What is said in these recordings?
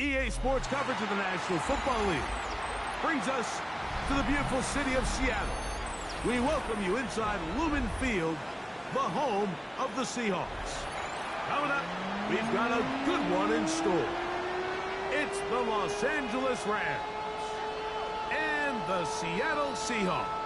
EA Sports coverage of the National Football League brings us to the beautiful city of Seattle. We welcome you inside Lumen Field, the home of the Seahawks. Coming up, we've got a good one in store. It's the Los Angeles Rams and the Seattle Seahawks.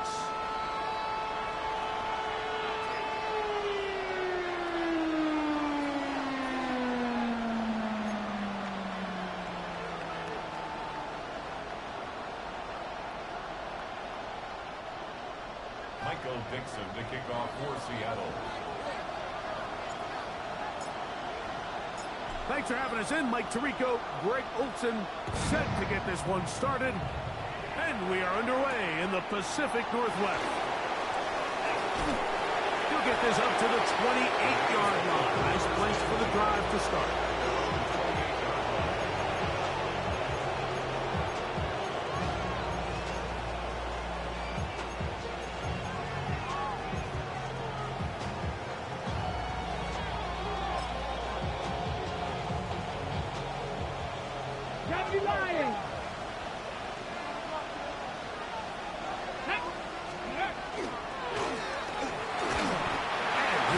Dixon to kick off for Seattle. Thanks for having us in, Mike Tirico. Greg Olson set to get this one started. And we are underway in the Pacific Northwest. He'll get this up to the 28-yard line. Nice place for the drive to start.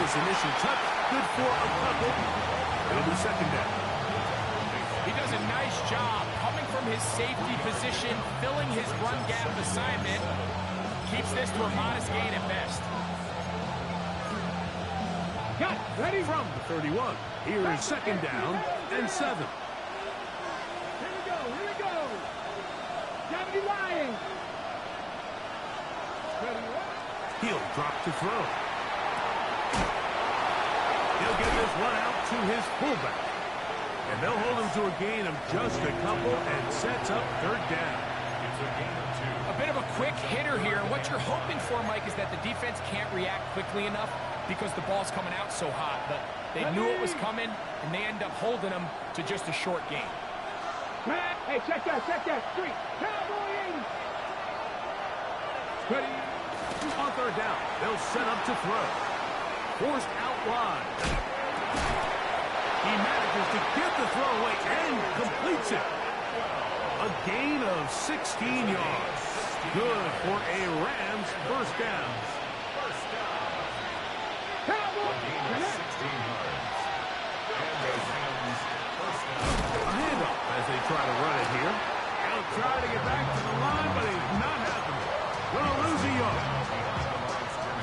Initial touch, good for a couple. It'll be second down. He does a nice job coming from his safety position, filling his run gap assignment. Keeps this to a modest gain at best. Got ready from the 31. Here is second down and 7. Here we go. Gravity lying. He'll drop to throw. He'll get this one out to his fullback. And they'll hold him to a gain of just a couple and sets up third down. It's a gain of 2. A bit of a quick hitter here. What you're hoping for, Mike, is that the defense can't react quickly enough because the ball's coming out so hot. But they knew it was coming, and they end up holding him to just a short gain. Hey, check that. 3. Cowboy 80. Ready? On third down, they'll set up to throw. Forced out wide. He manages to get the throw away and completes it. A gain of 16 yards. Good for a Rams first down. A gain of 16 yards. And the Rams first down. A handoff as they try to run it here. He'll try to get back to the line, but it's not happening. Gonna lose a yard.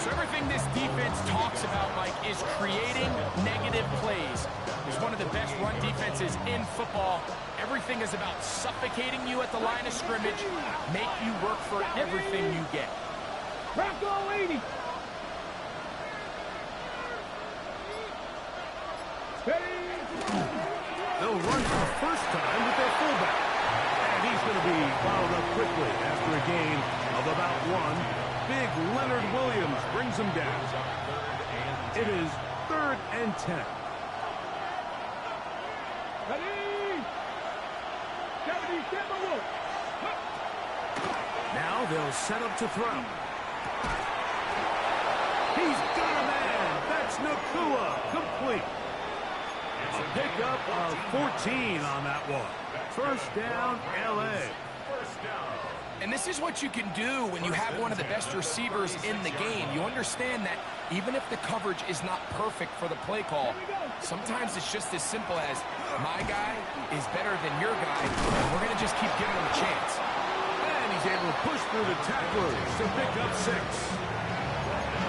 So everything this defense talks about, Mike, is creating negative plays. It's one of the best run defenses in football. Everything is about suffocating you at the line of scrimmage, make you work for everything you get. Bronco 80. They'll run for the first time with their fullback. And he's going to be followed up quickly after a gain of about 1. Big Leonard Williams brings him down. It is 3rd and 10. Ready? Now they'll set up to throw. He's got a man. That's Nakua. Complete. A pickup of 14 on that one. First down, L.A. And this is what you can do when you have one of the best receivers in the game. You understand that even if the coverage is not perfect for the play call, sometimes it's just as simple as my guy is better than your guy, and we're going to just keep giving him a chance. And he's able to push through the tacklers to pick up 6.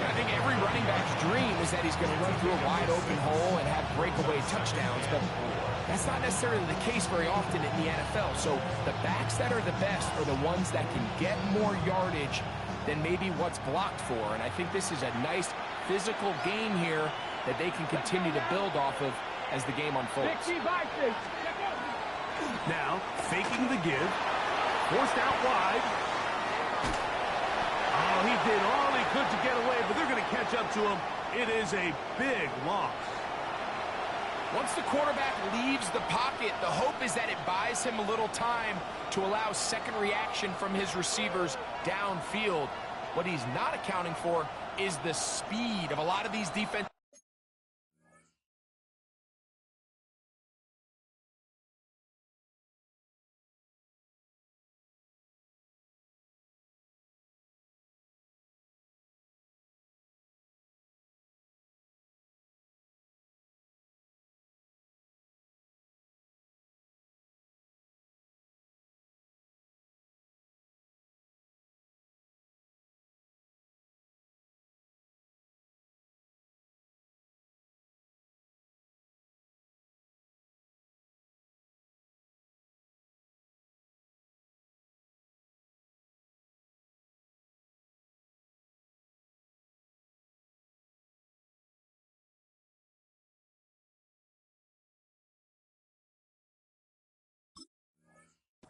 I think every running back's dream is that he's going to run through a wide open hole and have breakaway touchdowns, but that's not necessarily the case very often in the NFL. So the backs that are the best are the ones that can get more yardage than maybe what's blocked for. And I think this is a nice physical game here that they can continue to build off of as the game unfolds. Now, faking the give. Forced out wide. Oh, he did all he could to get away, but they're going to catch up to him. It is a big loss. Once the quarterback leaves the pocket, the hope is that it buys him a little time to allow second reaction from his receivers downfield. What he's not accounting for is the speed of a lot of these defenses.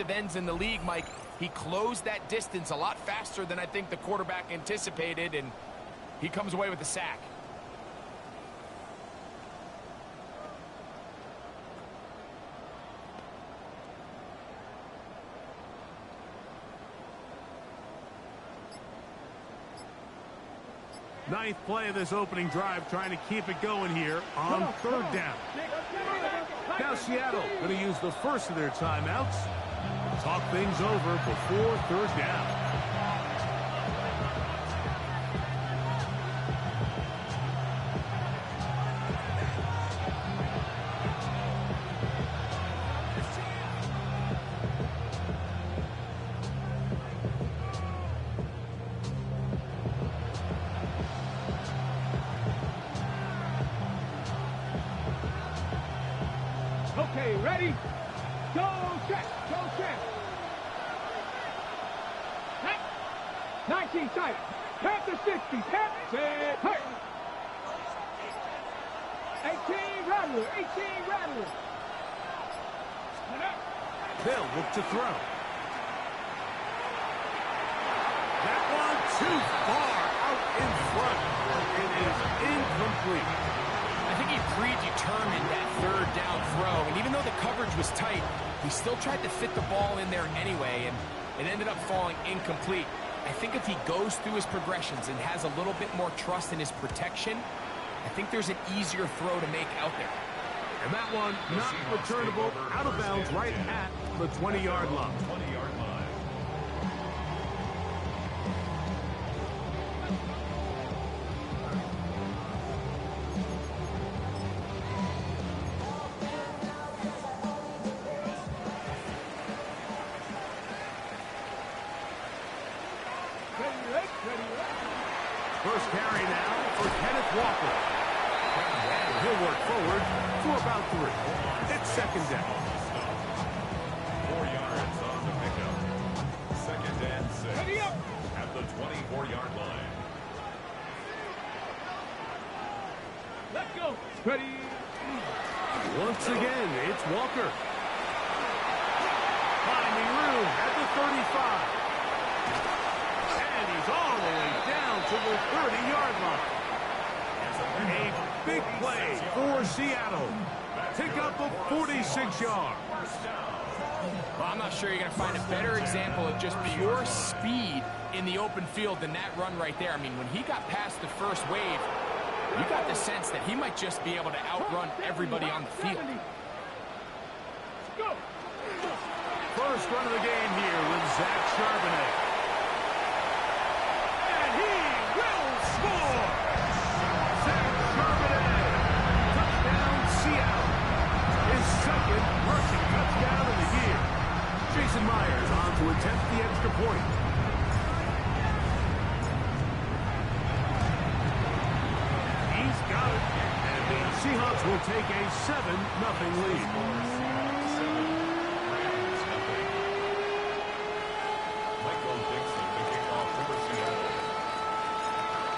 ends in the league, Mike. He closed that distance a lot faster than I think the quarterback anticipated, and he comes away with the sack. Ninth play of this opening drive, trying to keep it going here on third down. Now Seattle going to use the first of their timeouts. Talk things over before third down. Okay, ready? Go check, go check. 19 tight. Tap to 60, tap, set, tight. 18 rattler, 18 rattler. They'll look to throw. That one too far out in front. It is incomplete. I think he predetermined that third down throw, and even though the coverage was tight, he still tried to fit the ball in there anyway, and it ended up falling incomplete. I think if he goes through his progressions and has a little bit more trust in his protection, I think there's an easier throw to make out there. And that one not returnable, out of bounds right at the 20-yard line. 20-yard line. First carry now for Kenneth Walker. And he'll work forward for about 3. It's second down. 4 yards on the pickup. Second and 6 at the 24-yard line. Let's go. Ready? Once again, it's Walker. Finding room at the 35. And he's all the way down to the 30-yard line. A big play for Seattle. Pick up a 46 yards. Well, I'm not sure you're going to find a better example of just pure speed in the open field than that run right there. I mean, when he got past the first wave, you got the sense that he might just be able to outrun everybody on the field. Go. First run of the game here with Zach Charbonnet. And he will score! Zach Charbonnet. Touchdown, Seattle. His second rushing touchdown of the year. Jason Myers on to attempt the extra point. He's got it. And the Seahawks will take a 7-0 lead.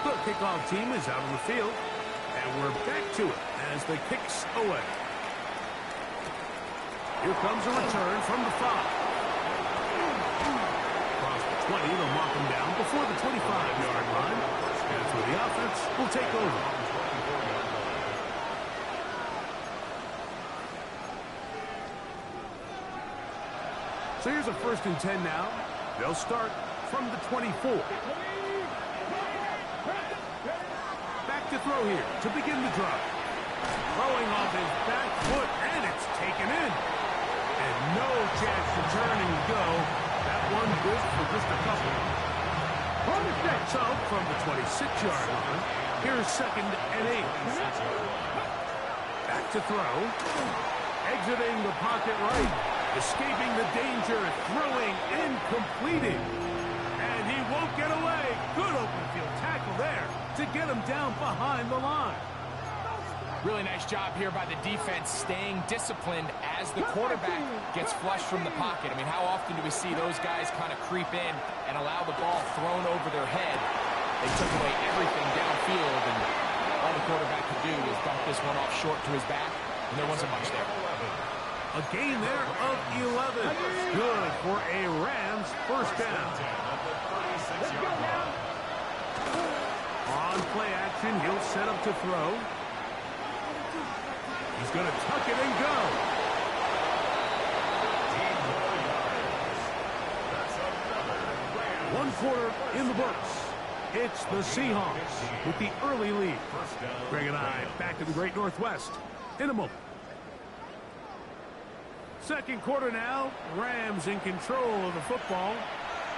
The kickoff team is out on the field, and we're back to it as the kicks away. Here comes a return from the 5. Across the 20, they'll mark him down before the 25-yard line. And so the offense will take over. So here's a 1st and 10 now. They'll start from the 24. Back to throw here to begin the drive. Throwing off his back foot, and it's taken in. And no chance to turn and go. That one good for just a couple. So from the 26-yard line, here's 2nd and 8. Back to throw. Exiting the pocket right. Escaping the danger, throwing and completing. And he won't get away. Good open field tackle there to get him down behind the line. Really nice job here by the defense staying disciplined as the quarterback gets flushed from the pocket. I mean, how often do we see those guys kind of creep in and allow the ball thrown over their head? They took away everything downfield, and all the quarterback could do was dump this one off short to his back, and there wasn't much there. A gain there of 11. Good for a Rams first down. Let's go now. On play action, he'll set up to throw. He's going to tuck it and go. One quarter in the books. It's the Seahawks with the early lead. Greg and I back to the Great Northwest in a moment. Second quarter now. Rams in control of the football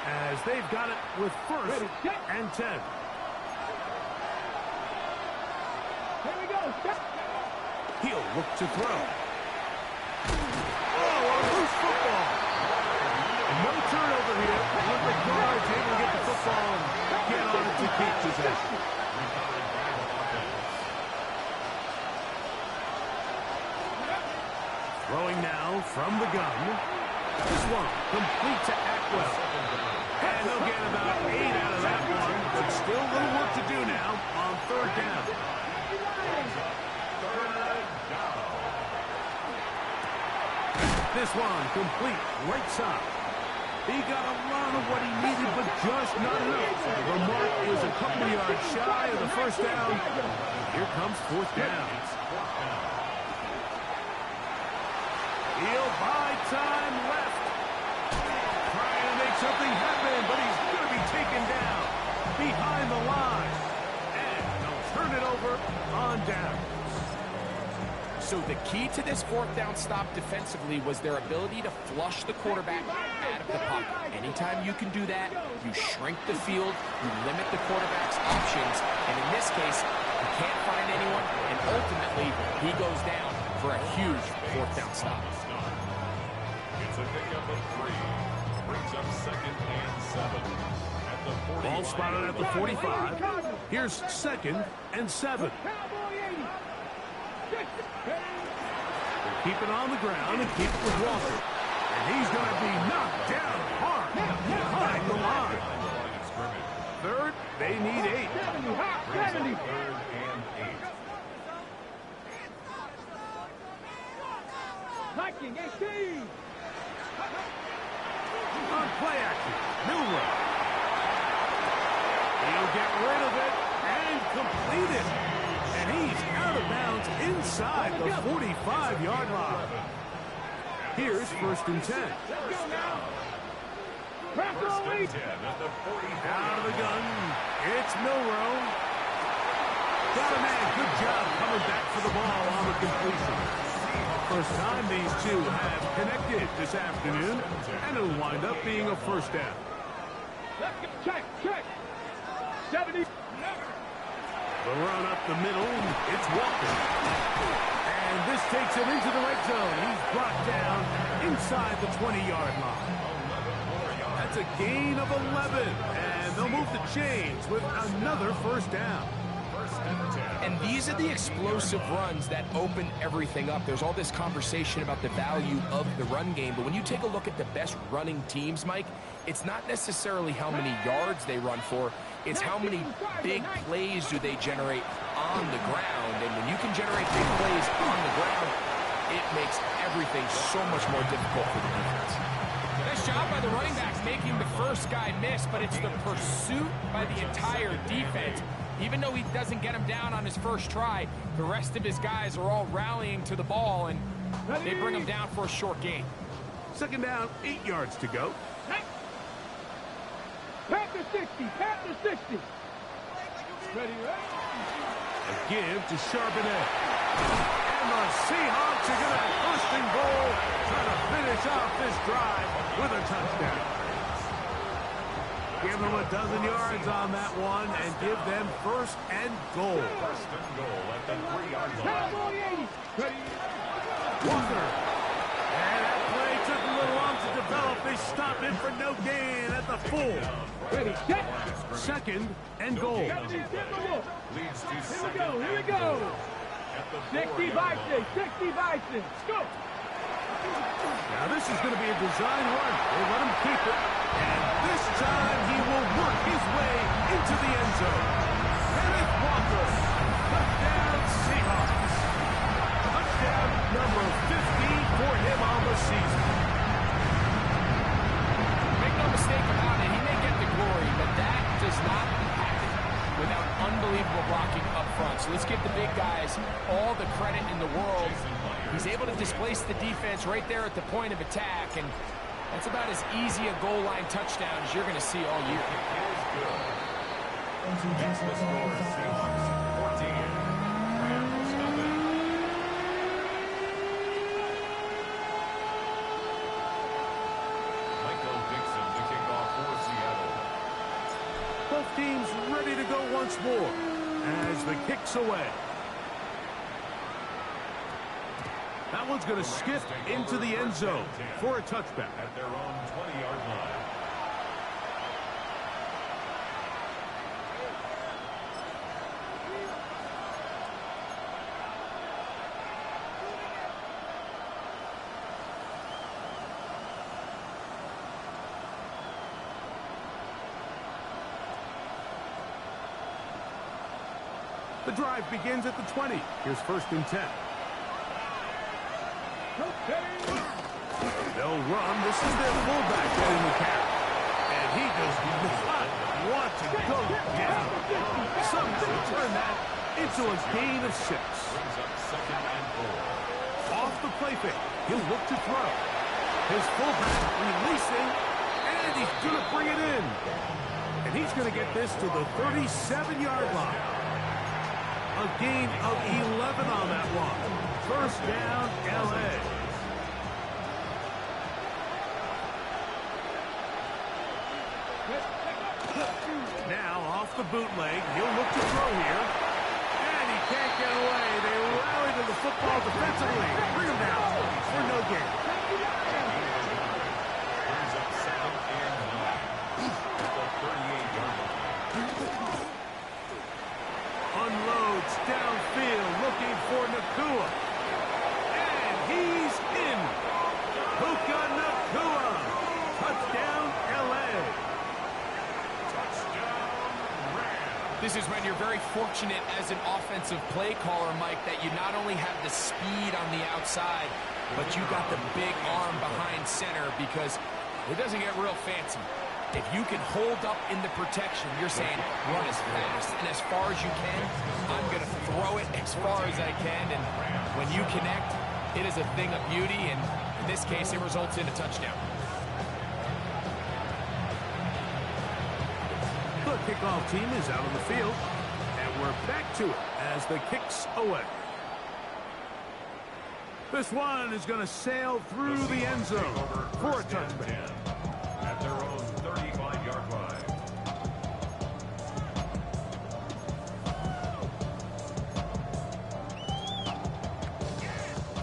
as they've got it with first and 10. Here we go. He'll look to throw. Oh, a loose football. No turnover here. With the guards able to get the football and get on it to keep possession. Throwing now from the gun. This one complete to Atwell. And they'll get about 8 out of that one, but still a little work to do now on third down. This one complete right side. He got a lot of what he needed, but just not enough. The mark is a couple of yards shy of the first down. Here comes fourth down. He'll buy time left. Trying to make something happen, but he's going to be taken down behind the line. And they'll turn it over on down. So the key to this fourth down stop defensively was their ability to flush the quarterback out of the pocket. Anytime you can do that, you shrink the field, you limit the quarterback's options, and in this case, he can't find anyone, and ultimately, he goes down for a huge fourth down stop. It's a pickup of 3. Brings up second and 7. At the 40. Ball spotted at the 45. Here's second and 7. Keep it on the ground and keep it with Walker. And he's going to be knocked down hard behind the line. Third, they need 8. 70. Third and 8. Viking 18. On play action, Milrow. He'll get rid of it and complete it. And he's out of bounds inside the 45-yard line. Here's first and 10. First and 10 at the 45. Out of the gun, it's Milrow. Got a man, good job coming back for the ball on the completion. First time these two have connected this afternoon, and it'll wind up being a first down. Check. 70. The run up the middle, it's Walker. And this takes him into the red zone. He's brought down inside the 20-yard line. That's a gain of 11, and they'll move the chains with another first down. And these are the explosive runs that open everything up. There's all this conversation about the value of the run game, but when you take a look at the best running teams, Mike, it's not necessarily how many yards they run for, it's how many big plays do they generate on the ground. And when you can generate big plays on the ground, it makes everything so much more difficult for the defense. Nice job by the running backs making the first guy miss, but it's the pursuit by the entire defense. Even though he doesn't get him down on his first try, the rest of his guys are all rallying to the ball, and they bring him down for a short gain. Second down, 8 yards to go. Panther 60. Ready, A give to Charbonnet. And the Seahawks are going to have first and goal, try to finish off this drive with a touchdown. Give them a dozen yards on that one and give them first and goal. First and goal at the 3-yard line. Cowboy 80. Ready. Walker. And that play took a little long to develop. They stopped it for no gain at the 4. Ready. Set. Second and goal. 70. Leads to Here we go. At the 60 Bison. 60 Bison. Go. Now this is going to be a design run. They let him keep it. And this time he will work his way into the end zone. Kenneth Walker. Touchdown Seahawks. Touchdown number 15 for him on the season. Make no mistake about it, he may get the glory, but that does not happen without unbelievable blocking up front. So let's give the big guys all the credit in the world. He's able to displace the defense right there at the point of attack, and that's about as easy a goal line touchdown as you're going to see all year. Makes the score Seahawks 14, Rams nothing. Michael Dixon to kick off for Seattle. Both teams ready to go once more as the kick's away. That one's going to skip into the end zone for a touchback. At their own 20-yard line. The drive begins at the 20. Here's 1st and 10. They'll run. This is their fullback getting the carry. And he does not want to go down. Somehow turn that into a gain of 6. Brings up 2nd and 4. Off the play fake. He'll look to throw. His fullback releasing. And he's going to bring it in. And he's going to get this to the 37-yard line. A gain of 11 on that one. 1st down, L.A. Now off the bootleg, he'll look to throw here. And he can't get away. They rally to the football defensively. Bring him down for no gain. Brings up 2nd and 9. At the 38-yard line. Unloads downfield, looking for Nakua. And he's in. Puka Nakua. Touchdown, L.A. This is when you're very fortunate as an offensive play caller, Mike, that you not only have the speed on the outside, but you got the big arm behind center, because it doesn't get real fancy. If you can hold up in the protection, you're saying run as fast and as far as you can. I'm going to throw it as far as I can, and when you connect, it is a thing of beauty, and in this case, it results in a touchdown. The kickoff team is out on the field, and we're back to it as the kick's away. This one is going to sail through the end zone for a touchback. At their own 35-yard line.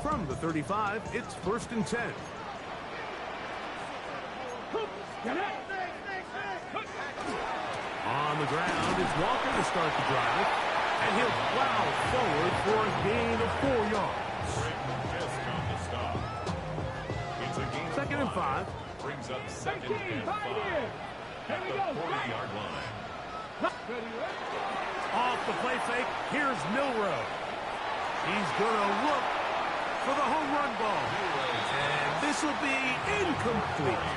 From the 35, it's 1st and 10. On the ground, it's Walker to start the drive, and he'll plow forward for a gain of 4 yards. Just on the stop. It's a gain 2nd and 5. Brings up 2nd and 5. At the 40-yard line. Off the play fake, here's Milrow. He's going to look for the home run ball. And this will be incomplete.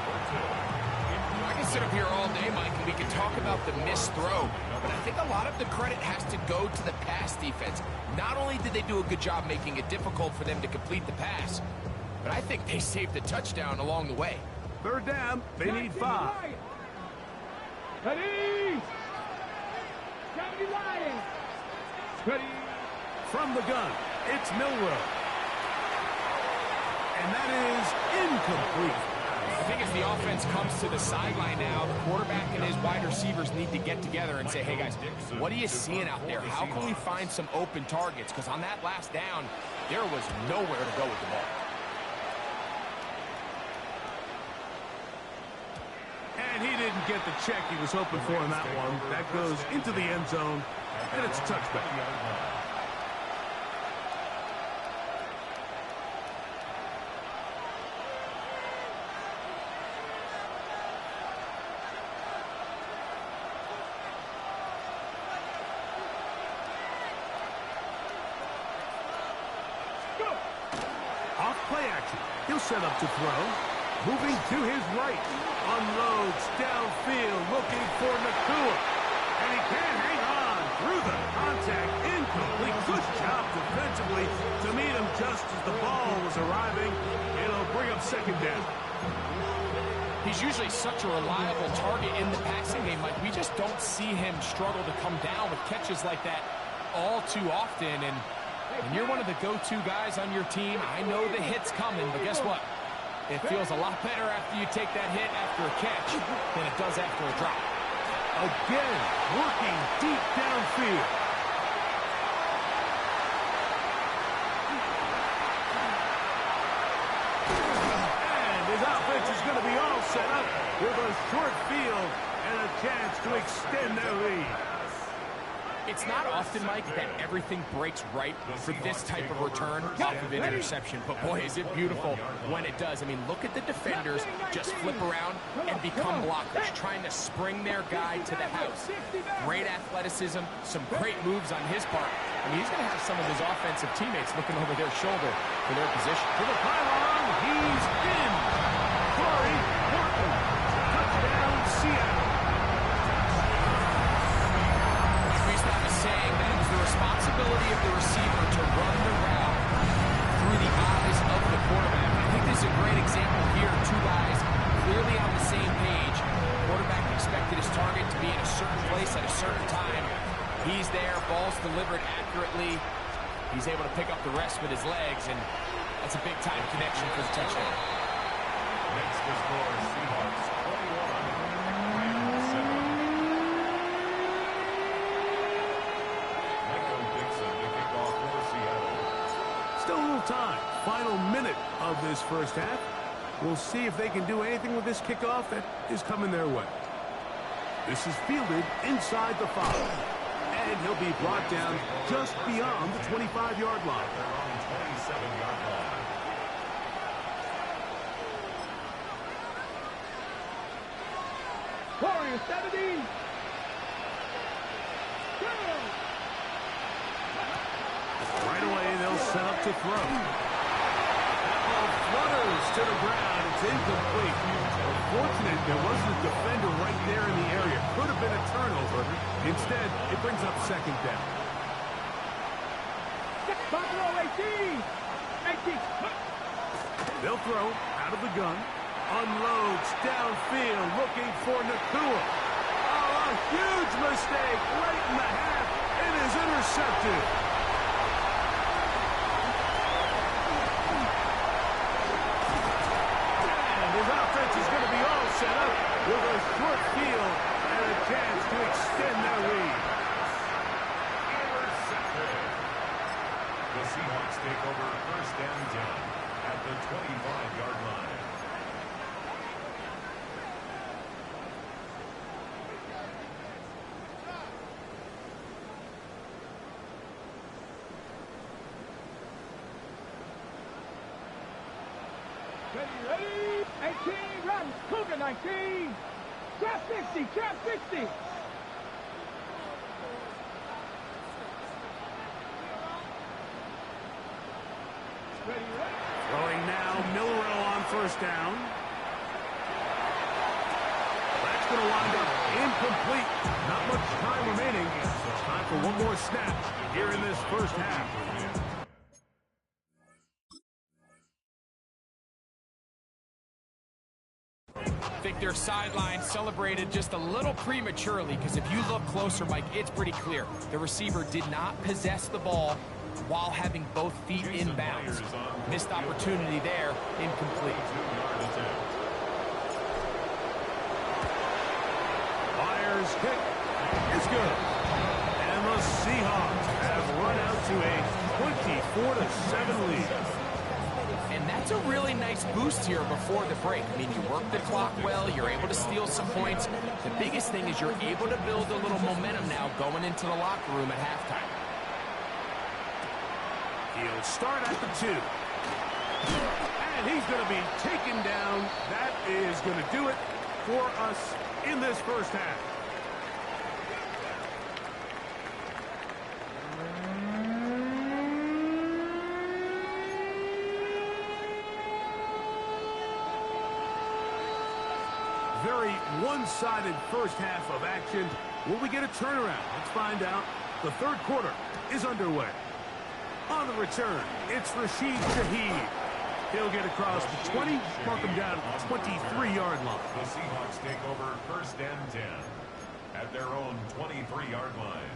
I can sit up here all day, Mike, and we can talk about the missed throw, but I think a lot of the credit has to go to the pass defense. Not only did they do a good job making it difficult for them to complete the pass, but I think they saved a touchdown along the way. 3rd down, they need 5. Ready! Ready! From the gun, it's Milrow. And that is incomplete. I think as the offense comes to the sideline now, the quarterback and his wide receivers need to get together and say, hey guys, what are you seeing out there? How can we find some open targets? Because on that last down, there was nowhere to go with the ball. And he didn't get the check he was hoping for in that one. That goes into the end zone, and it's a touchback. He'll set up to throw. Moving to his right. Unloads downfield, looking for Nakua. And he can't hang on through the contact. Incomplete. Good job defensively to meet him just as the ball was arriving. It'll bring up second down. He's usually such a reliable target in the passing game. Like, we just don't see him struggle to come down with catches like that all too often. And when you're one of the go-to guys on your team, I know the hit's coming, but guess what? It feels a lot better after you take that hit after a catch than it does after a drop. Again, working deep downfield. And his offense is going to be all set up with a short field and a chance to extend their lead. It's not often, Mike, that everything breaks right for this type of return off of an interception. But, boy, is it beautiful when it does. I mean, look at the defenders just flip around and become blockers, trying to spring their guy to the house. Great athleticism, some great moves on his part. I mean, he's going to have some of his offensive teammates looking over their shoulder for their position. To the pylon, he's in. Corey Morton. Touchdown, Seattle. Saying that it was the responsibility of the receiver to run the route through the eyes of the quarterback. I think this is a great example here. Two guys clearly on the same page. Quarterback expected his target to be in a certain place at a certain time. He's there, ball's delivered accurately. He's able to pick up the rest with his legs, and that's a big-time connection for the touchdown. Next to score, Seahawks 21, 7. Still a little time. Final minute of this first half. We'll see if they can do anything with this kickoff that is coming their way. This is fielded inside the 5. And he'll be brought down just beyond the 25-yard line. They're on 27-yard line. Warriors 70. Right away, they'll set up to throw. That ball flutters to the ground. It's incomplete. Unfortunate, there wasn't a defender right there in the area. Could have been a turnover. Instead, it brings up second down. Buffalo 18. 18. They'll throw out of the gun. Unloads downfield, looking for Nakua. Oh, a huge mistake late in the half. It is intercepted. Is going to be all set up with a short field and a chance to extend their lead. Intercepted. The Seahawks take over first and 10 at the 25-yard line. Ready? 18, run. Cougar 19. Trap 60, trap 60. Ready? Throwing now, Milrow on first down. That's going to wind up incomplete. Not much time remaining. It's time for one more snap here in this first half. I think their sideline celebrated just a little prematurely, because if you look closer, Mike, it's pretty clear. The receiver did not possess the ball while having both feet in bounds. Missed opportunity there, incomplete. Myers kick is good. And the Seahawks have run out to a 24-7 lead. And that's a really nice boost here before the break. I mean, you work the clock well, you're able to steal some points. The biggest thing is you're able to build a little momentum now going into the locker room at halftime. He'll start at the 2. And he's going to be taken down. That is going to do it for us in this first half. very one-sided first half of action. Will we get a turnaround? Let's find out. The third quarter is underway. On the return, it's Rashid Shaheed. He'll get across the 20, mark him down at the 23-yard line. The Seahawks take over first and 10 at their own 23-yard line.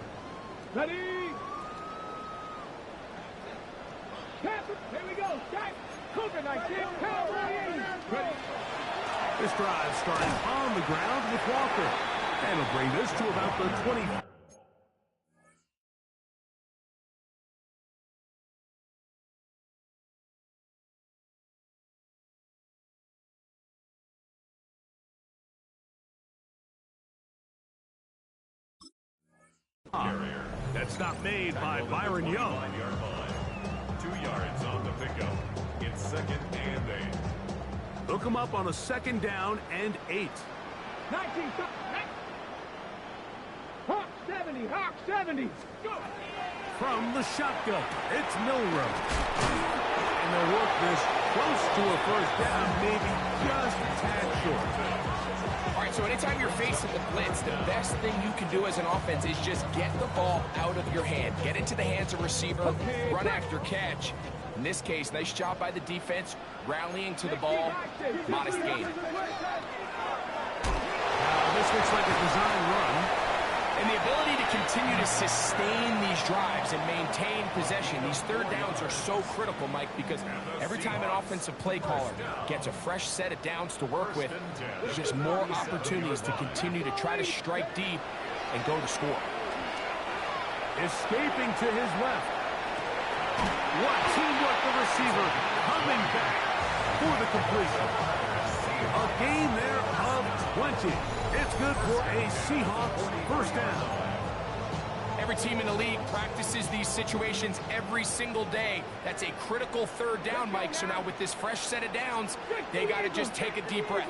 Ready? Here we go. Cougar 19. Ready. This drive starting on the ground with Walker. And he'll bring this to about the 20. Carrier. That's not made by Byron Young. 25-yard line. 2 yards on the pickup. It's second and 8. Hook him up on a second down and 8. 19. Hawk 70. Hawk 70. Go. From the shotgun, it's Milrow. And they'll work this close to a first down, maybe just a tad short. All right, so anytime you're facing the blitz, the best thing you can do as an offense is just get the ball out of your hand. Get into the hands of receiver, run after catch. In this case, nice job by the defense, rallying to the ball, modest gain. This looks like a design run. And the ability to continue to sustain these drives and maintain possession, these third downs are so critical, Mike, because every time an offensive play caller gets a fresh set of downs to work with, there's just more opportunities to continue to try to strike deep and go to score. Escaping to his left. What teamwork, the receiver coming back for the completion. A gain there of 20. It's good for a Seahawks first down. Every team in the league practices these situations every single day. That's a critical third down, Mike. So now with this fresh set of downs, they got to just take a deep breath.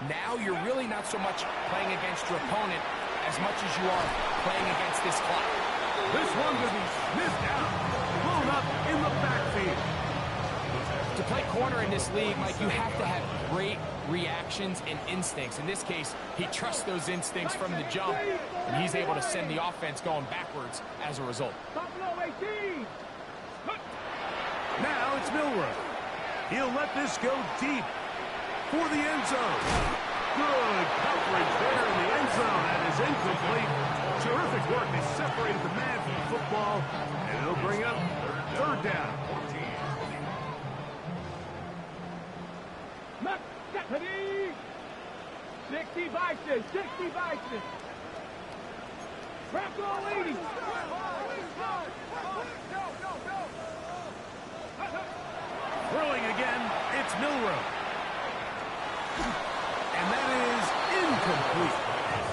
Now you're really not so much playing against your opponent as much as you are playing against this clock. This one will be sniffed out, blown up in the backfield. To play corner in this league, Mike, you have to have great reactions and instincts. In this case, he trusts those instincts from the jump, and he's able to send the offense going backwards as a result. Now it's Milrow. He'll let this go deep for the end zone. Good coverage there in the end zone. That is incomplete. Terrific work. They separated the man from the football, and it'll bring up third down. 60 Bison, 60 Bison. Bronco 80. Throwing again, it's Milrow. And that is incomplete.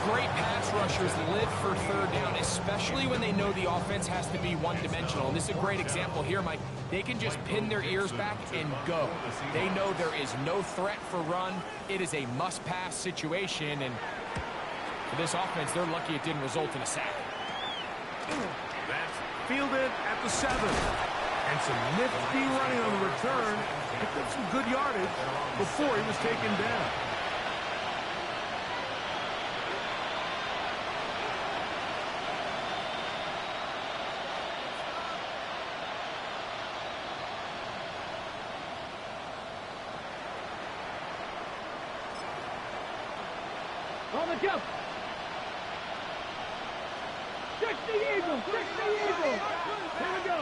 Great pass rushers live for third down, especially when they know the offense has to be one-dimensional. And this is a great example here, Mike. They can just pin their ears back and go. They know there is no threat for run. It is a must-pass situation, and for this offense, they're lucky it didn't result in a sack. That's fielded at the 7. And some nifty running on the return. Picked up some good yardage before he was taken down. On the jump. 60 Eagles, 60 Eagles. Here we go.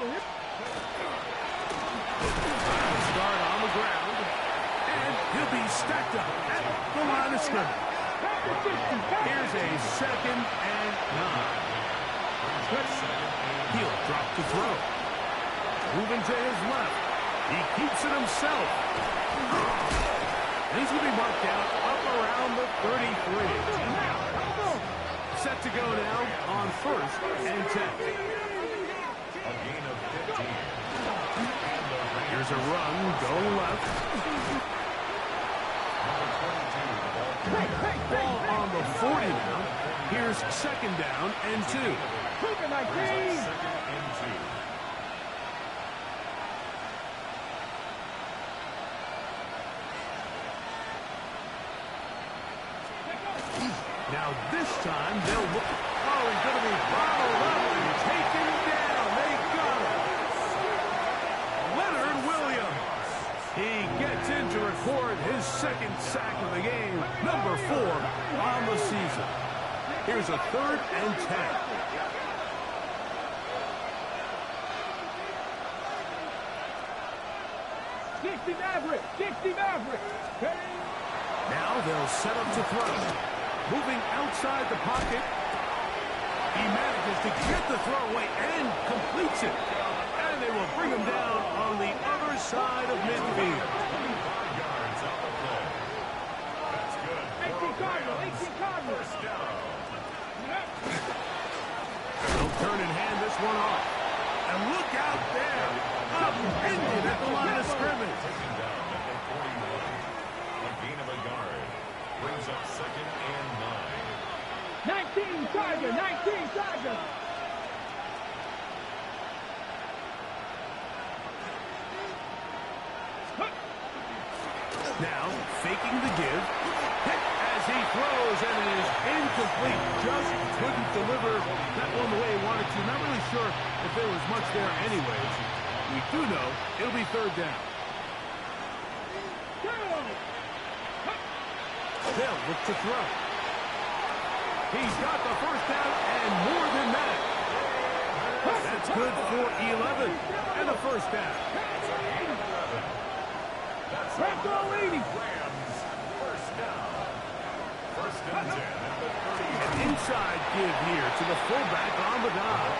Start on the ground. And he'll be stacked up at the line of scrimmage. Here's a second and 9. He'll drop to throw. Moving to his left. He keeps it himself. And he's going to be marked down up around the 33. Set to go now on first and 10. A gain of 15. Here's a run, go left. Ball on the 40 now. Here's second down and 2. Cougar 19. Second and 2. Now this time they'll look. Oh, he's going to be bottled up and taken down. They got him. Leonard Williams. He gets in to record his second sack of the game, number 4 on the season. Here's a 3rd and 10. Dixie Maverick. Now they'll set up to throw. Moving outside the pocket. He manages to get the throw away and completes it. And they will bring him down on the other side of midfield. 5 yards on the play. That's good. 18 Cardinals. First down. They'll turn and hand this one off. And look out there. Upended at the line of scrimmage. Taken down at the 41. A gain of a yard. Brings up 2nd and 9. 19 Chargers. Now, faking the give. Hit as he throws, and it is incomplete. Just couldn't deliver that one the way he wanted to. Not really sure if there was much there anyways. We do know it'll be 3rd down. They'll look to throw. He's got the 1st down and more than that. That's good for 11 and a 1st down. Let's go, ladies. Rams. First down. 1st and 10 at the 30. An inside give here to the fullback on the dive.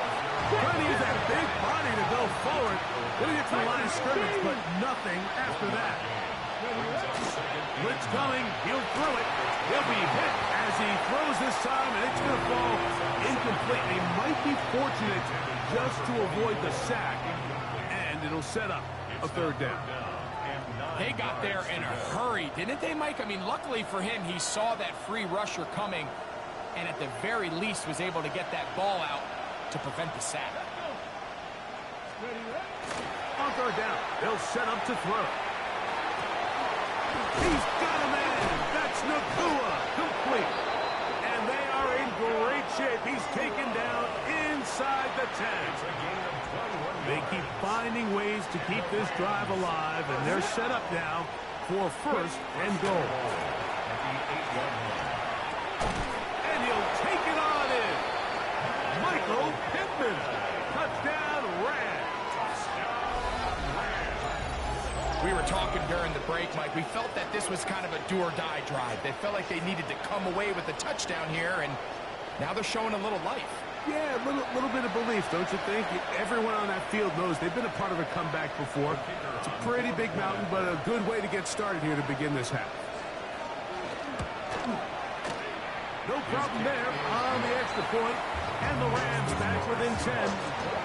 Trying to use that big body to go forward. Going to get to the line of scrimmage, but nothing after that. Blitz coming. He'll throw it. He'll be hit as he throws this time, and it's going to fall incomplete. They might be fortunate just to avoid the sack, and it'll set up a 3rd down. They got there in a hurry, didn't they, Mike? I mean, luckily for him, he saw that free rusher coming, and at the very least was able to get that ball out to prevent the sack. On 3rd down, they'll set up to throw. He's got a man. That's Nakua. Complete. And they are in great shape. He's taken down inside the 10. They keep finding ways to keep this drive alive, and they're set up now for 1st and goal. And he'll take it on in. Michael Pittman. Touchdown, Rams. We were talking during the break, Mike. We felt that this was kind of a do-or-die drive. They felt like they needed to come away with a touchdown here, and now they're showing a little life. Yeah, a little bit of belief, don't you think? Everyone on that field knows they've been a part of a comeback before. It's a pretty big mountain, but a good way to get started here to begin this half. No problem there on the extra point, and the Rams back within 10.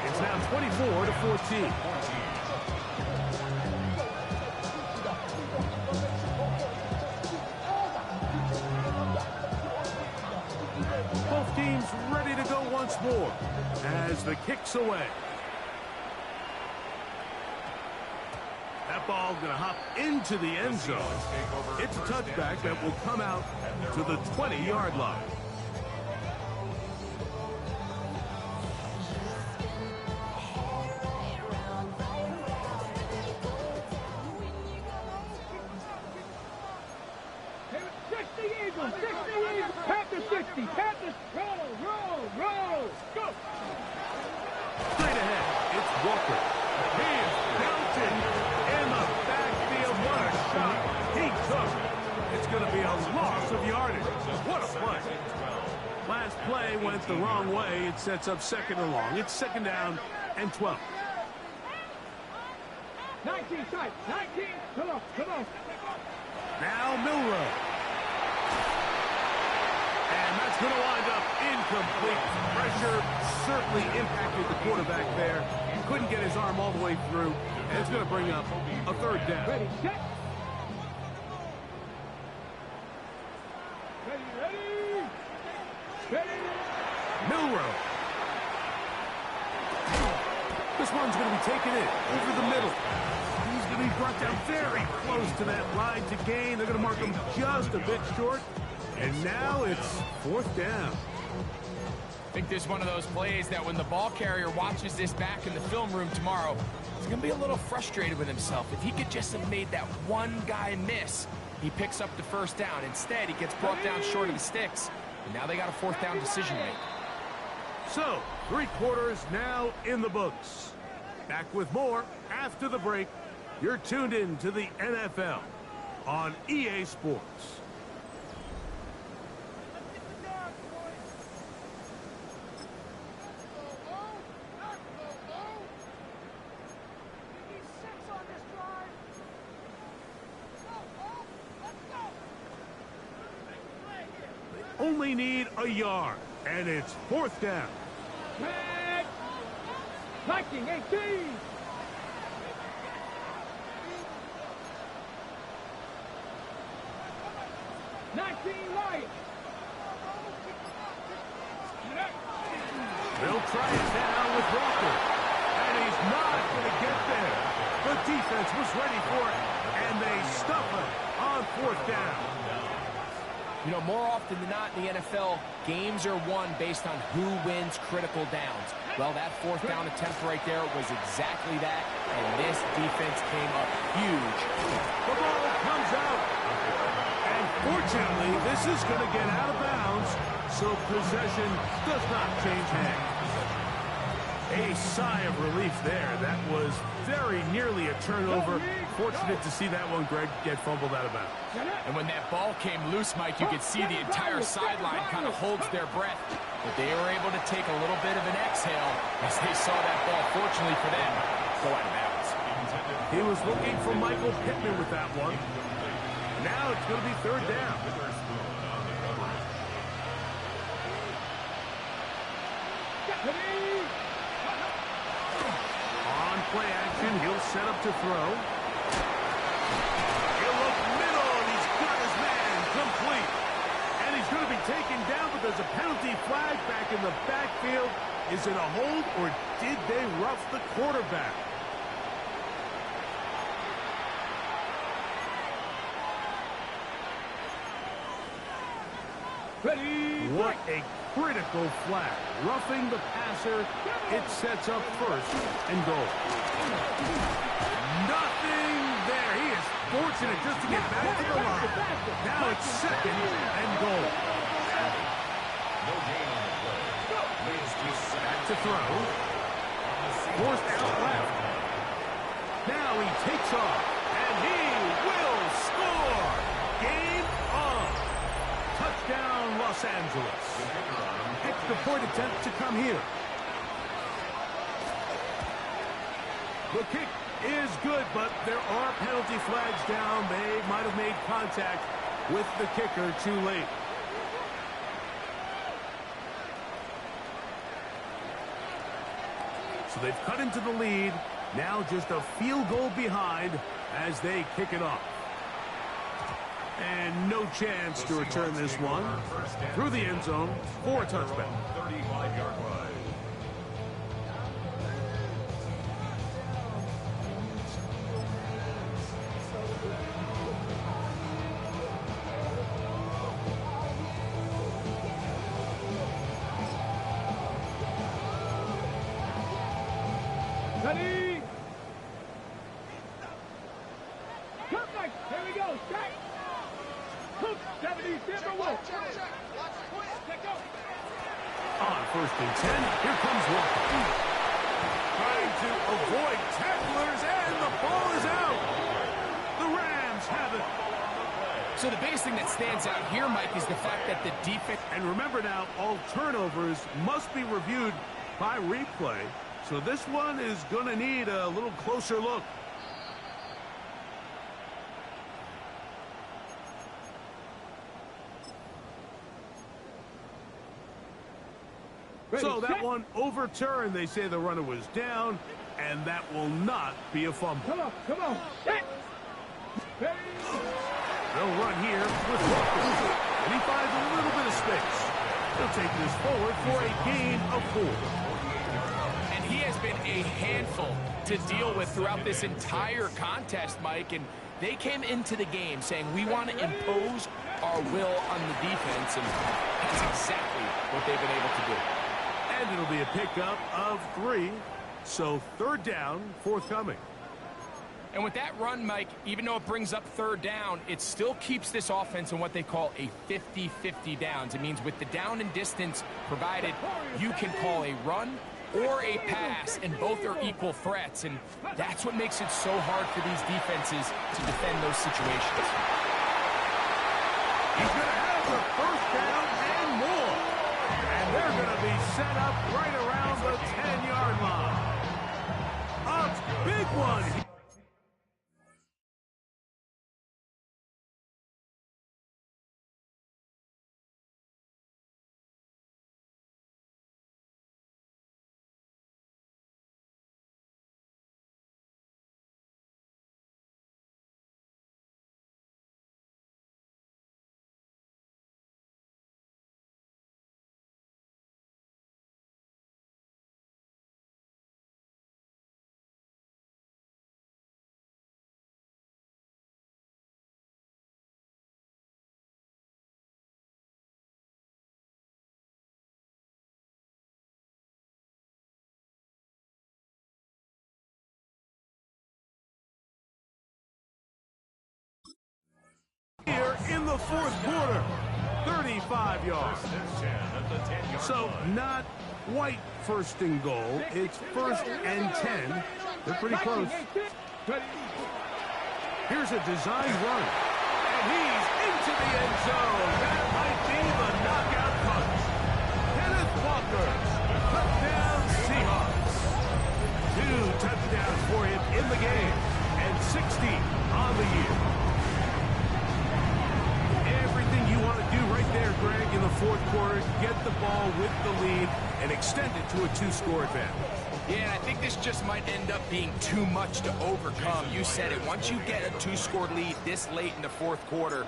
It's now 24-14. Both teams ready to go once more as the kick's away. That ball going to hop into the end zone. It's a touchback that will come out to the 20-yard line. Panthers, roll, go! Straight ahead, it's Walker. He is bouncing in the backfield. What a shot he took. It's going to be a loss of yardage. What a play. Last play went the wrong way. It sets up 2nd and long. It's 2nd down and 12. 19 side, 19. Come on. Now Milrow. And that's going to wind up incomplete. Pressure certainly impacted the quarterback there. Couldn't get his arm all the way through. And it's going to bring up a 3rd down. Ready, set. Ready. Milrow. This one's going to be taken in over the middle. He's going to be brought down very close to that line to gain. They're going to mark him just a bit short. And now it's 4th down. I think this is one of those plays that when the ball carrier watches this back in the film room tomorrow, he's going to be a little frustrated with himself. If he could just have made that one guy miss, he picks up the 1st down. Instead, he gets brought down short of the sticks. And now they got a 4th down decision to make. So, 3 quarters now in the books. Back with more after the break. You're tuned in to the NFL on EA Sports. Only need a yard, and it's 4th down. Red. 19, 18. Light. They'll try it now with Walker, and he's not going to get there. The defense was ready for it, and they stuff it on 4th down. You know, more often than not in the NFL, games are won based on who wins critical downs. Well, that 4th down attempt right there was exactly that, and this defense came up huge. The ball comes out, and fortunately, this is going to get out of bounds, so possession does not change hands. A sigh of relief there. That was very nearly a turnover. Fortunate to see that one, Greg, get fumbled out of bounds. And when that ball came loose, Mike, you could see the entire sideline kind of holds their breath. But they were able to take a little bit of an exhale as they saw that ball, fortunately for them, go out of bounds. He was looking for Michael Pittman with that one. Now it's going to be 3rd down. On play action, he'll set up to throw. He'll look middle, and he's got his man complete. And he's going to be taken down, but there's a penalty flag back in the backfield. Is it a hold, or did they rough the quarterback? Ready. What a critical flag. Roughing the passer, it sets up 1st and goal. Nothing there. He is fortunate just to get back to the line. Now it's 2nd and goal. No gain on the play. Leads to Back to throw. Forced out left. Now he takes off, and he will score. Game on. Touchdown, Los Angeles. Extra point attempt to come here. The kick is good, but there are penalty flags down. They might have made contact with the kicker too late. So they've cut into the lead. Now just a field goal behind as they kick it off. And no chance to return this one through the end zone for a touchback. 35-yard line. Ready. Here we go. Check. 70 Denver Wolf. On 1st and 10, here comes Walker. Trying to avoid tacklers, and the ball is out. The Rams have it. So the biggest thing that stands out here, Mike, is the fact that the defense... And remember now, all turnovers must be reviewed by replay. So this one is going to need a little closer look. So that one overturned. They say the runner was down, and that will not be a fumble. Come on, come on. Ready. They'll run here with Walker, and he finds a little bit of space. He'll take this forward for a gain of 4. And he has been a handful to deal with throughout this entire contest, Mike, and they came into the game saying we want to impose our will on the defense, and that's exactly what they've been able to do. And it'll be a pickup of 3. So 3rd down forthcoming. And with that run, Mike, even though it brings up 3rd down, it still keeps this offense in what they call a 50-50 downs. It means with the down and distance provided, you can call a run or a pass, and both are equal threats. And that's what makes it so hard for these defenses to defend those situations. He's going to have the 1st down and more. And they're going to be set up right around the 10-yard line. A big one. Here in the 4th quarter, 35 yards. So not quite 1st and goal. It's 1st and 10. They're pretty close. Here's a design run. And he's into the end zone. That might be the knockout punch. Kenneth Walker, touchdown Seahawks. 2 touchdowns for him in the game. And 60 on the year. Everything you want to do right there, Greg, in the 4th quarter, get the ball with the lead and extend it to a 2-score advantage. Yeah, and I think this just might end up being too much to overcome. You said it. Once you get a 2-score lead this late in the 4th quarter,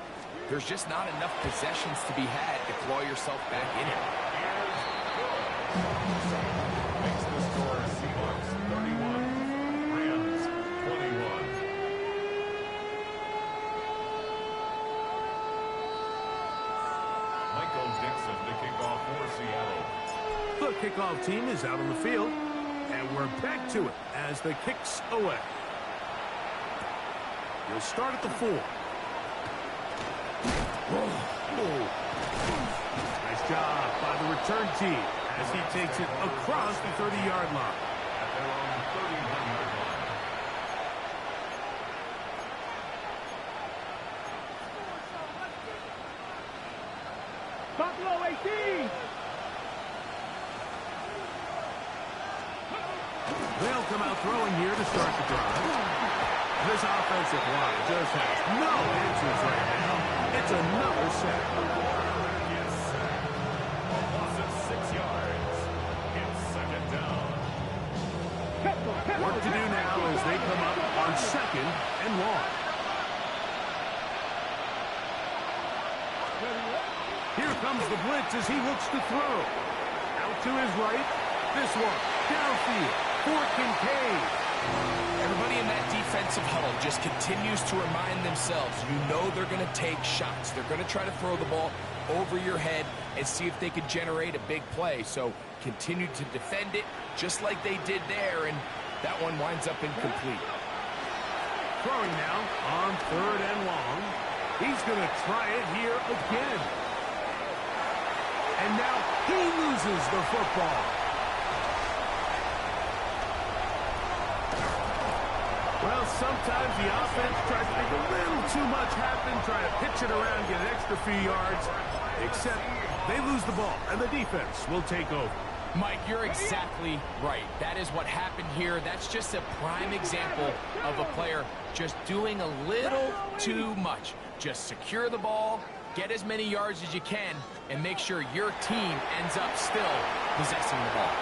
there's just not enough possessions to be had to claw yourself back in it. Makes the score Seahawks 31, Rams 21. Michael Dixon to kick off for Seattle. The kickoff team is out on the field, and we're back to it as the kick's away. You'll start at the 4. Nice job by the return team as he takes it across the 30-yard line. At their own 31-yard line. Buffalo 18. They'll come out throwing here to start the drive. This offensive line just has no answers right now. It's another sack. Yes, sack. A loss of 6 yards. It's 2nd down. Work to do now as they come up on 2nd and long. Here comes the blitz as he looks to throw. Out to his right. This one downfield for Kincaid. Everybody in that defensive huddle just continues to remind themselves, you know they're going to take shots. They're going to try to throw the ball over your head and see if they can generate a big play. So continue to defend it just like they did there, and that one winds up incomplete. Throwing now on 3rd and long. He's going to try it here again. And now he loses the football. Well, sometimes the offense tries to make a little too much happen, try to pitch it around, get an extra few yards, except they lose the ball, and the defense will take over. Mike, you're exactly right. That is what happened here. That's just a prime example of a player just doing a little too much. Just secure the ball, get as many yards as you can, and make sure your team ends up still possessing the ball.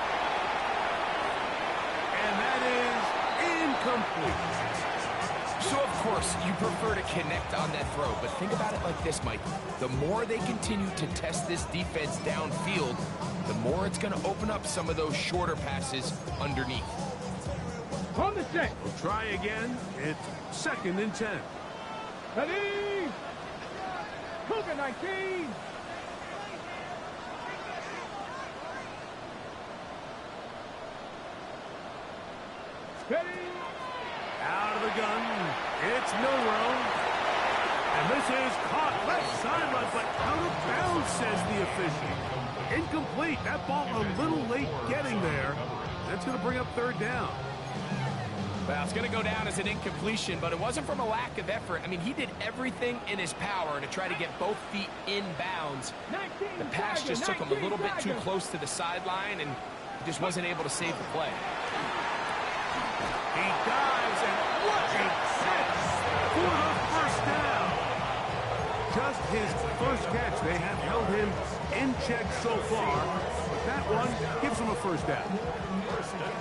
And that is incomplete. So, of course, you prefer to connect on that throw, but think about it like this, Mike. The more they continue to test this defense downfield, the more it's going to open up some of those shorter passes underneath. On the set. We'll try again. It's 2nd and 10. Ready. Cougar 19. Ready. Out of the gun, it's Milrow. And this is caught left sideline, but out of bounds, says the official. Incomplete. That ball a little late getting there. That's going to bring up third down. Well, it's going to go down as an incompletion, but it wasn't from a lack of effort. I mean, he did everything in his power to try to get both feet in bounds. The pass just took him a little bit too close to the sideline, and he just wasn't able to save the play. He dives, and what a catch for the first down. Just his first catch. They have held him in check so far, but that one gives him a first down.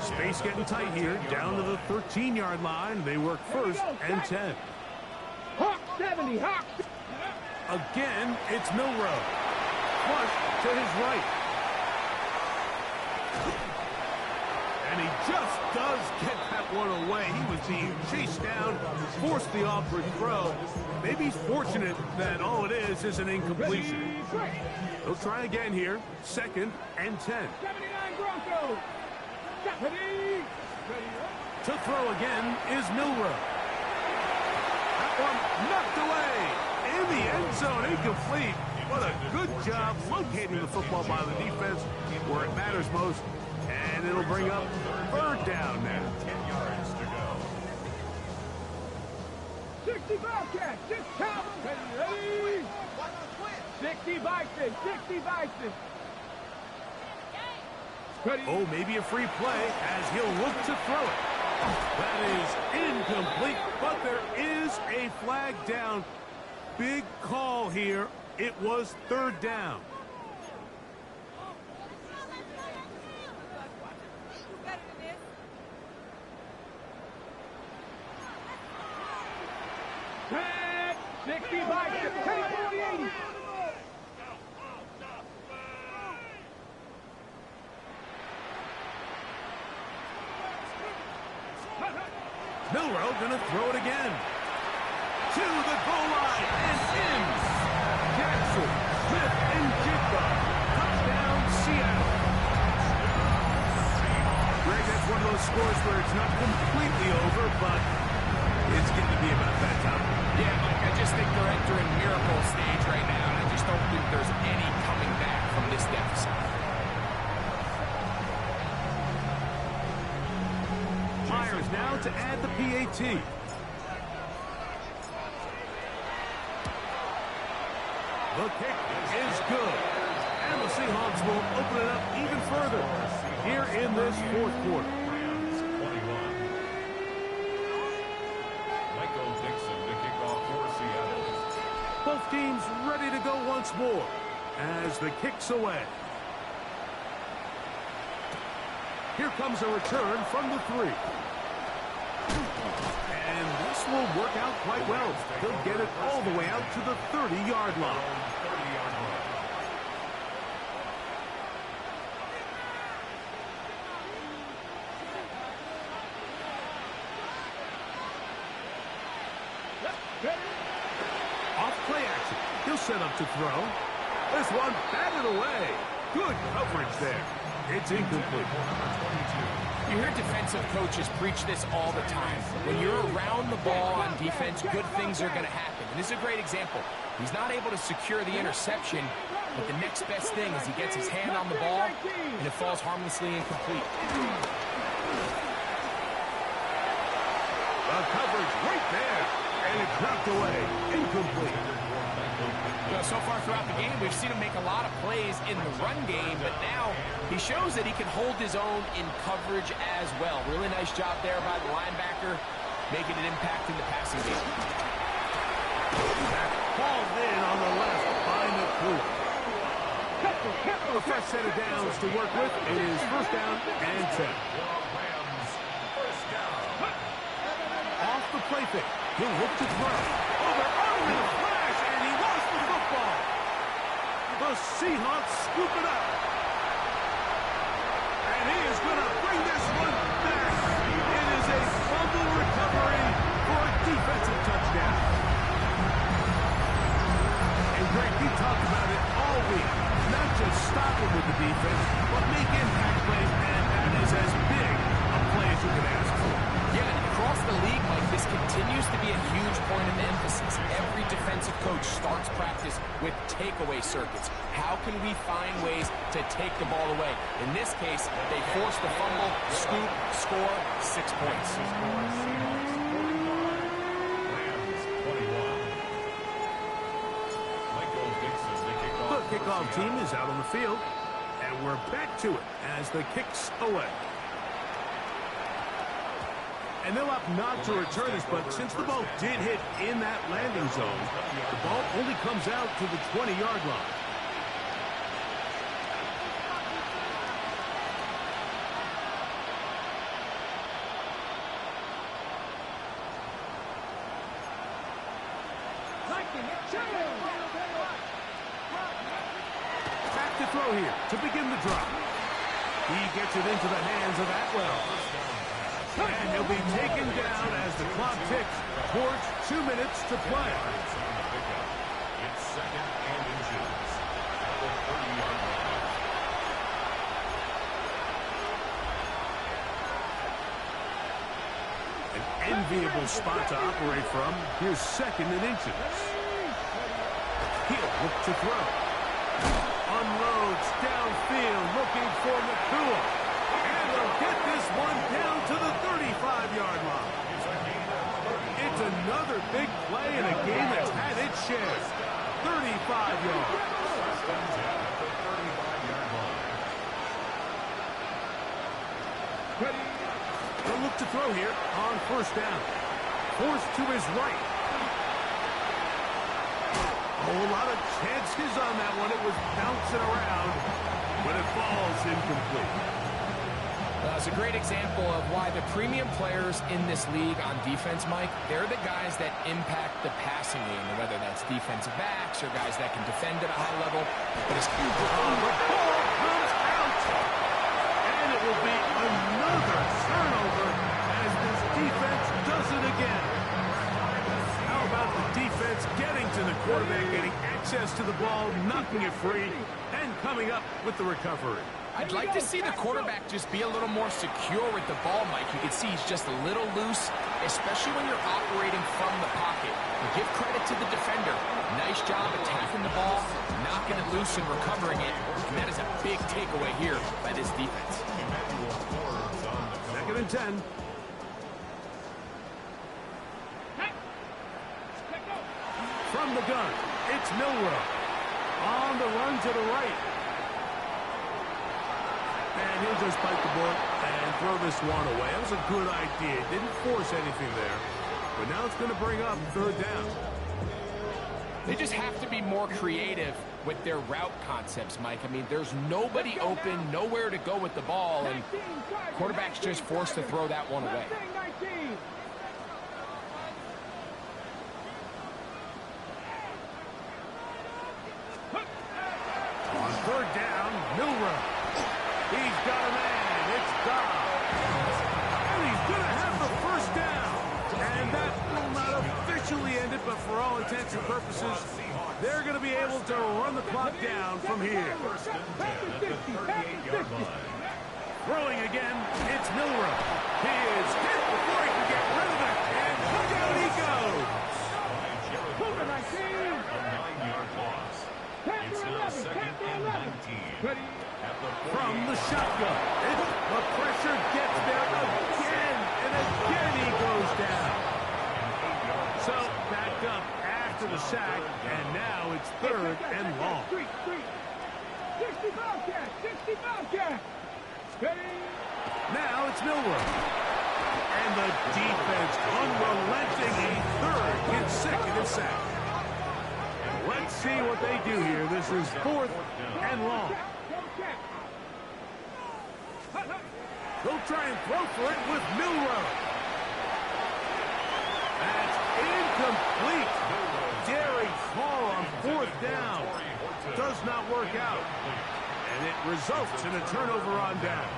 Space getting tight here, down to the 13-yard line. They work first and 10. Hawk 70, Hawk. Again, it's Milrow. Flush to his right. And he just does get that one away. He was being chased down, forced the awkward throw. Maybe he's fortunate that all it is an incompletion. They'll try again here, second and 10. 79 Broncos. Ready. To throw again is Milrow. That one knocked away in the end zone, incomplete. What a good job locating the football by the defense where it matters most. And it'll bring up third down now. 10 yards to go. 60 Bobcats, 6 Cowboys. Ready. 60 Bison, 60 Bison. Ready. Oh, maybe a free play as he'll look to throw it. That is incomplete, but there is a flag down. Big call here. It was third down. Red, 60 Bison, 10-40. Milrow gonna throw it again. To the goal line and in. Jackson, Smith, and Jigba. Touchdown, Seattle. Greg, that's one of those scores where it's not completely over, but it's getting to be about that time. Yeah, Mike, I just think they're entering miracle stage right now, and I just don't think there's any coming back from this deficit. Myers now to add the PAT. The kick is good. And the Seahawks will open it up even further here in this fourth quarter. Rams 21. Michael Dixon to kick off for Seattle. Both teams ready to go once more as the kick's away. Here comes a return from the 3. And this will work out quite well. He'll get it all the way out to the 30-yard line. 30-yard line. Off play action. He'll set up to throw. This one batted away. Good coverage there. It's incomplete. You hear defensive coaches preach this all the time. When you're around the ball on defense, good things are going to happen. And this is a great example. He's not able to secure the interception, but the next best thing is he gets his hand on the ball, and it falls harmlessly incomplete. The coverage right there, and it's knocked away. Incomplete. So far throughout the game, we've seen him make a lot of plays in the run game, but now he shows that he can hold his own in coverage as well. Really nice job there by the linebacker, making an impact in the passing game. Hauled in on the left by McCool. A fresh set of downs to work with. It is first down and 10. Rams first down. Off the play fake. He'll look to throw. Over early the flash, and he lost the football. The Seahawks scoop it up. And he is going to bring this one back. It is a fumble recovery for a defensive touchdown. And Greg, you talked about it all week. Not just stopping with the defense, but make impact plays, and that is as big a play as you can ask for. Yeah, and across the league, Mike, this continues to be a huge point of emphasis. Every defensive coach starts practice with takeaway circuits. How can we find ways to take the ball away? In this case, they forced the fumble, scoop, score, 6 points. The kickoff team is out on the field, and we're back to it as the kick's away. And they'll opt not to return this, but since the ball did hit in that landing zone, the ball only comes out to the 20-yard line. Back to throw here to begin the drop. He gets it into the hands of Atwell. And he'll be taken down as the clock ticks towards 2 minutes to play. It's second and inches at the 30-yard line. An enviable spot to operate from. Here's second and inches. He'll look to throw. Unloads downfield looking for Nakua. And they'll get this one down to the 35-yard line. It's another big play in a game that's had its share. 35 yards. They'll look to throw here on first down. Forced to his right. Oh, a lot of chances on that one. It was bouncing around, but it falls incomplete. It's a great example of why the premium players in this league on defense, Mike, they're the guys that impact the passing game, whether that's defensive backs or guys that can defend at a high level. But it's the ball comes out, and it will be another turnover as this defense does it again. How about the defense getting to the quarterback, getting access to the ball, knocking it free, and coming up with the recovery? I'd like to see the quarterback just be a little more secure with the ball, Mike. You can see he's just a little loose, especially when you're operating from the pocket. You give credit to the defender. Nice job attacking the ball, knocking it loose and recovering it. And that is a big takeaway here by this defense. Second and 10. From the gun, it's Milroe. On the run to the right. And he'll just bite the bullet and throw this one away. That was a good idea. Didn't force anything there. But now it's going to bring up third down. They just have to be more creative with their route concepts, Mike. I mean, there's nobody open, nowhere to go with the ball, and quarterback's just forced to throw that one away. On third down, Milroe. He's got a man. It's Dobbs. And he's going to have the first down. And that will not officially end it, but for all intents and purposes, they're going to be able to run the clock down from here. Throwing again, it's Milroe. He is hit before he can get rid of it. And down he goes. A 9-yard loss. It's now second and 19. From the shotgun. The pressure gets there again, and again he goes down. So backed up after the sack, and now it's third and long. 60 Now it's Milroe. And the defense unrelenting, a third consecutive sack. Let's see what they do here. This is fourth and long. They'll try and throw for it with Milroe. That's incomplete. Daring call on fourth down. Does not work out. And it results in a turnover on down.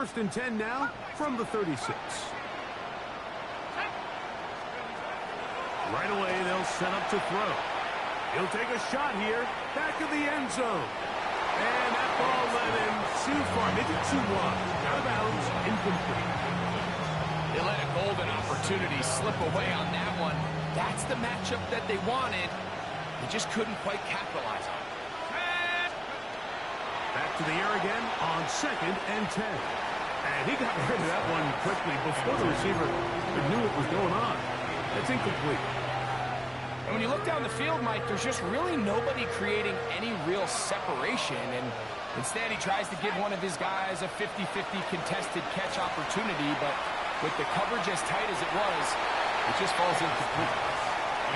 First and 10 now from the 36. Right away, they'll set up to throw. He'll take a shot here, back of the end zone. And that ball led him too far, maybe too wide. Out of bounds, incomplete. They let a golden opportunity slip away on that one. That's the matchup that they wanted. They just couldn't quite capitalize on it. Back to the air again on second and 10. And he got rid of that one quickly before the receiver knew what was going on. It's incomplete. And when you look down the field, Mike, there's just really nobody creating any real separation. And instead, he tries to give one of his guys a 50-50 contested catch opportunity. But with the coverage as tight as it was, it just falls incomplete.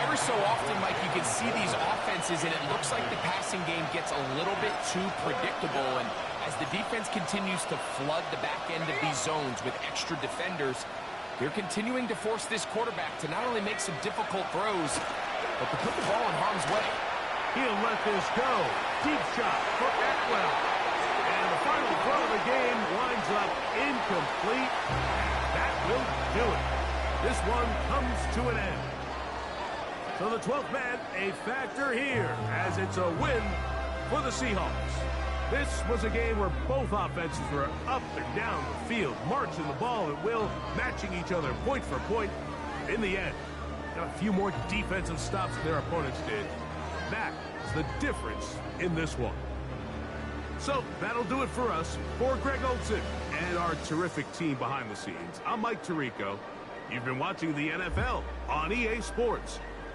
Every so often, Mike, you can see these offenses, and it looks like the passing game gets a little bit too predictable. And as the defense continues to flood the back end of these zones with extra defenders, they're continuing to force this quarterback to not only make some difficult throws, but to put the ball in harm's way. He'll let this go. Deep shot for Atwell. And the final throw of the game winds up incomplete. That will do it. This one comes to an end. So the 12th man, a factor here, as it's a win for the Seahawks. This was a game where both offenses were up and down the field, marching the ball at will, matching each other point for point. In the end, got a few more defensive stops than their opponents did. That is the difference in this one. So that'll do it for us. For Greg Olson and our terrific team behind the scenes, I'm Mike Tirico. You've been watching the NFL on EA Sports.